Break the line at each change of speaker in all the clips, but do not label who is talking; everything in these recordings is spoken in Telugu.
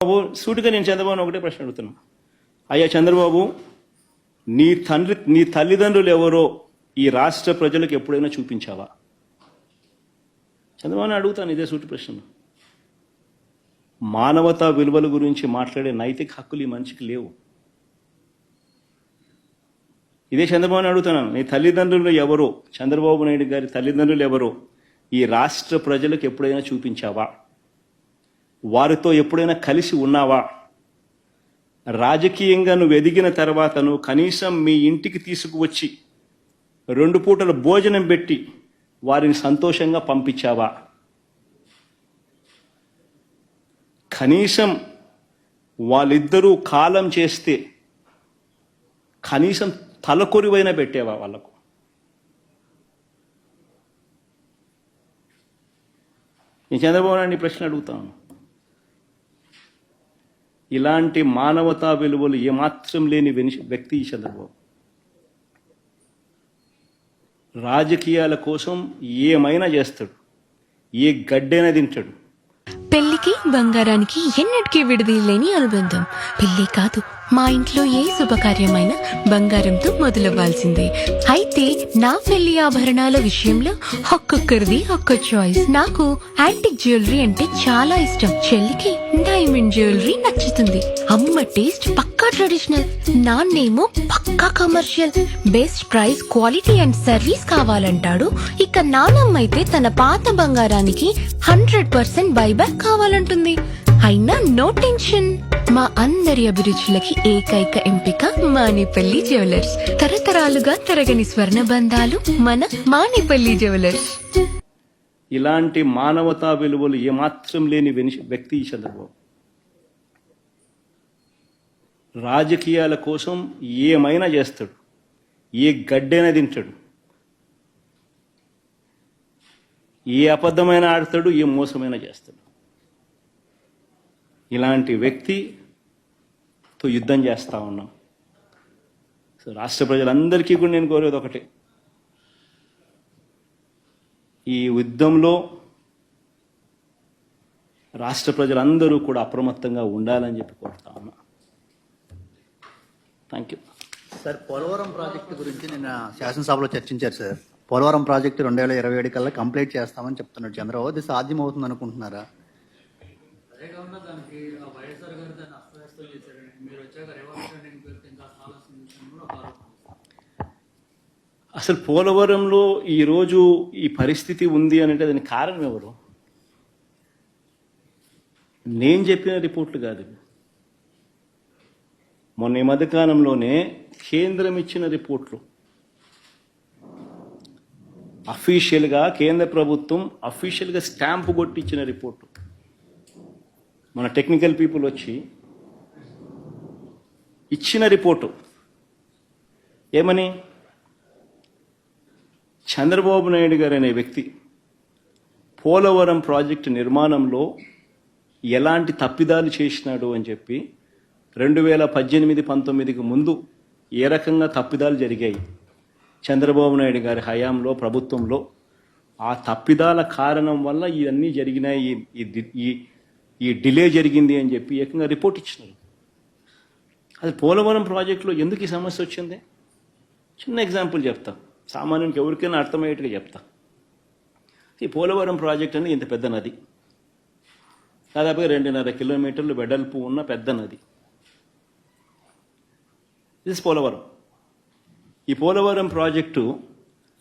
బాబు సూటిగా నేను చంద్రబాబు ఒకటే ప్రశ్న అడుగుతున్నా. అయ్యా చంద్రబాబు, నీ తల్లిదండ్రులు ఎవరో ఈ రాష్ట్ర ప్రజలకు ఎప్పుడైనా చూపించావా? చంద్రబాబుని అడుగుతాను ఇదే సూటి ప్రశ్న. మానవతా విలువల గురించి మాట్లాడే నైతిక హక్కులు ఈ మనిషికి లేవు. ఇదే చంద్రబాబుని అడుగుతున్నాను, నీ తల్లిదండ్రులు ఎవరో, చంద్రబాబు నాయుడు గారి తల్లిదండ్రులు ఎవరో ఈ రాష్ట్ర ప్రజలకు ఎప్పుడైనా చూపించావా? వారితో ఎప్పుడైనా కలిసి ఉన్నావా? రాజకీయంగా నువ్వు ఎదిగిన తర్వాత నువ్వు కనీసం మీ ఇంటికి తీసుకువచ్చి 2 పూటల భోజనం పెట్టి వారిని సంతోషంగా పంపించావా? కనీసం వాళ్ళిద్దరూ కాలం చేస్తే కనీసం తలకొరివైనా పెట్టేవా వాళ్ళకు? నేను చంద్రబాబు నాయుడు ప్రశ్న అడుగుతాను. ఇలాంటి మానవతా విలువలు ఏమాత్రం లేని వ్యక్తి ఈ చంద్రబాబు. రాజకీయాల కోసం ఏమైనా చేస్తాడు, ఏ గడ్డైనా తింటాడు.
పెళ్లికి బంగారానికి ఎన్నటికీ విడదీయలేని అనుబంధం. పెళ్లి కాదు, మా ఇంట్లో ఏ శుభకార్యమైనా బంగారంతో మొదలవ్వాల్సిందే. అయితే నా పెళ్లి ఆభరణాల విషయంలో ఒక్కొక్కరిది ఒక్క చాయిస్. నాకు యాంటిక్ జ్యువెలరీ అంటే చాలా ఇష్టం. చెల్లికి డైమండ్ జ్యువెలరీ నచ్చుతుంది. అమ్మ టేస్ట్ పక్కా ట్రెడిషనల్, నాన్నేమో పక్కా commercial. Best price, quality and service కావాలంటాడు. ఇక నానమ్మ అయితే తన పాత బంగారానికి 100% బైబ్యాక్ కావాలంటుంది. అయినా నో టెన్షన్. మా అందరి అభిరుచులకి ఏకైక ఎంపిక మానేపల్లి జ్యువెలర్స్. తరతరాలుగా తరగని స్వర్ణ బంధాలు మన మానేపల్లి జ్యువెలర్స్.
ఇలాంటి మానవతా విలువలు ఏమాత్రం లేని వ్యక్తి ఈ చంద్రబాబు. రాజకీయాల కోసం ఏమైనా చేస్తాడు, ఏ గడ్డైనా తింటాడు, ఏ అబద్ధమైన ఆడతాడు, ఏ మోసమైనా చేస్తాడు. ఇలాంటి వ్యక్తితో యుద్ధం చేస్తూ ఉన్నాం. సో రాష్ట్ర ప్రజలందరికీ కూడా నేను కోరేది ఒకటే, ఈ యుద్ధంలో రాష్ట్ర ప్రజలందరూ కూడా అప్రమత్తంగా ఉండాలని చెప్పి కోరుతా ఉన్నా. Thank you
sir. Polavaram project గురించి నిన్న శాసనసభలో చర్చించారు సార్. పోలవరం ప్రాజెక్టు 2027 కల్లా కంప్లీట్ చేస్తామని చెప్తున్నాడు చంద్రబాబు. అది సాధ్యం అవుతుంది అనుకుంటున్నారా?
అసలు పోలవరంలో ఈరోజు ఈ పరిస్థితి ఉంది అంటే దానికి కారణం ఎవరు? నేను చెప్పిన రిపోర్ట్లు కాదు. మొన్న ఈ మధ్యకాలంలోనే కేంద్రం ఇచ్చిన రిపోర్ట్లు, అఫీషియల్గా కేంద్ర ప్రభుత్వం అఫీషియల్గా స్టాంపు కొట్టించిన రిపోర్టు. మన టెక్నికల్ పీపుల్ వచ్చి ఇచ్చిన రిపోర్టు ఏమని, చంద్రబాబు నాయుడు గారు అనే వ్యక్తి పోలవరం ప్రాజెక్టు నిర్మాణంలో ఎలాంటి తప్పిదాలు చేసినాడు అని చెప్పి 2018-19కి ముందు ఏ రకంగా తప్పిదాలు జరిగాయి చంద్రబాబు నాయుడు గారి హయాంలో, ప్రభుత్వంలో, ఆ తప్పిదాల కారణం వల్ల ఇవన్నీ జరిగినాయి, ఈ డిలే జరిగింది అని చెప్పి ఏకంగా రిపోర్ట్ ఇచ్చినారు. అది పోలవరం ప్రాజెక్టులో ఎందుకు ఈ సమస్య వచ్చింది? చిన్న ఎగ్జాంపుల్ చెప్తా, సామాన్యునికి ఎవరికైనా అర్థమయ్యేట్టుగా చెప్తా. ఈ పోలవరం ప్రాజెక్ట్ అనేది ఇంత పెద్ద నది, దాదాపుగా 2.5 కిలోమీటర్లు వెడల్పు ఉన్న పెద్ద నది. ఇది పోలవరం. ఈ పోలవరం ప్రాజెక్టు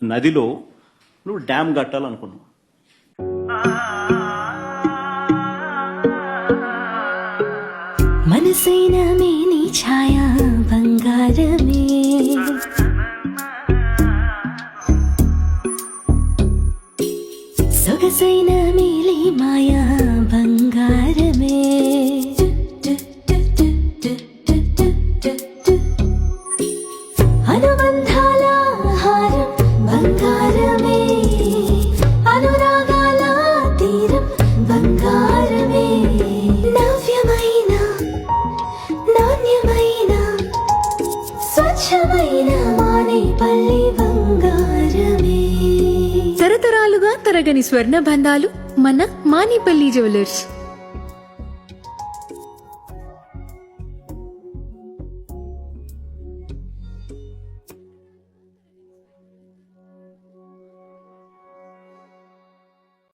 నదిలో నువ్వు డ్యామ్ కట్టాలనుకున్నావు.
మనసైన మేని ఛాయా బంగారమే, సొగసైన మేలి మాయా బంగారమే, అనుబంధాల హారం బంగారమే, అనురాగాల తీరం బంగారమే, నవ్యమైన నాణ్యమైన స్వచ్ఛమైన మానేపల్లి బంగారమే.
తరతరాలుగా తరగని స్వర్ణ బంధాలు మన మానేపల్లి జ్యువెలర్స్.